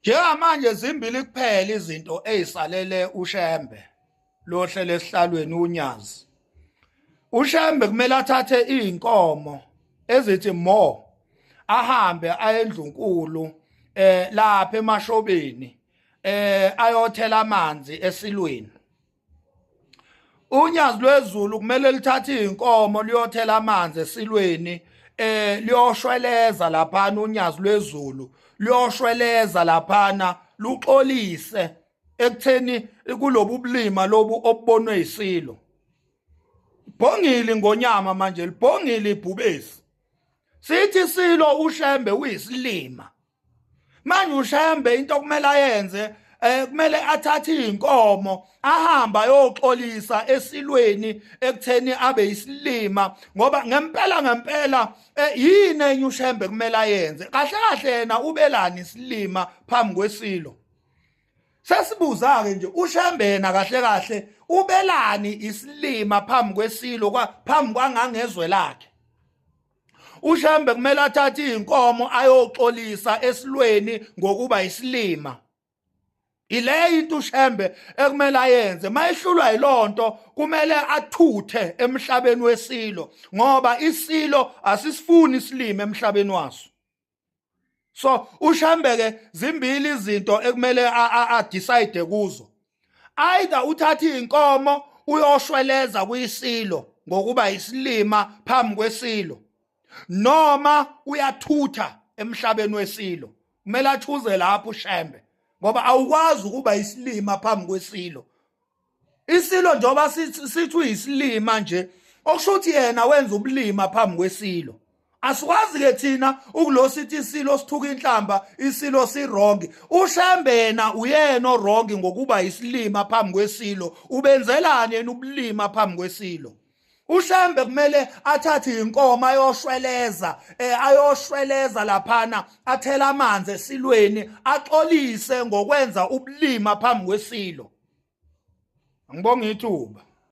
Njengamanje zimbili kuphela izinto ezisalele uShembe lohlele esihlalweni uNyazi. uShembe kumele athathe izinkomo ezithi mo ahambe aye eNdlunkulu lapha eMashobeni ayothela amanzi esilweni. uNyazi lwezulu kumele lithathe izinkomo liyothela amanzi esilweni liyoshweleza laphana uNyazi lwezulu liyoshweleza laphana luxolise ekutheni kulobu bulima lobu obubonwe isilo. Bhongile ngonyama manje libhongile ibhubesi. Sithi silo uShembe uyisilima. Manje uShembe into kumele ayenze kumele athathe izinkomo ahamba ayoxolisa esilweni ekutheni abe isilima ngoba ngempela yini enye uShembe kumele ayenze kahle kahle yena ubelani isilima phambi kwesilo. Sesibuza ke nje uShembe yena kahle kahle ubelani isilima phambi kwesilo phambi kwangangezwe lakhe. uShembe kumele athathe izinkomo ayoxolisa esilweni ngokuba isilima. Ile into uShembe ekumele ayenze mayehlulwa yilonto kumele athuthe emhlabeni wesilo ngoba isilo asisifuni isilima emhlabeni waso. So uShembe ke zimbili izinto ekumele a-decide kuzo. Either uthatha izinkomo uyoshweleza kuyisilo ngokuba isilima phambi kwesilo noma uyathutha emhlabeni wesilo. Kumele achuze lapho uShembe ngoba awukwazi ukuba isilima phambi kwesilo. Isilo njoba sithi uyisilima nje okusho ukuthi yena wenza ubulima phambi kwesilo. Asikwazi ke thina ukulo sithi isilo sithuka inhlamba isilo sirongi. uShembe yena uyena orongi ngokuba isilima phambi kwesilo. Ubenzelani yena ubulima phambi kwesilo? uShembe kumele athathe inkomo ayoshweleza laphana athela amanzi esilweni axolise ngokwenza ubulima phambi kwesilo. Ngibonga ithuba.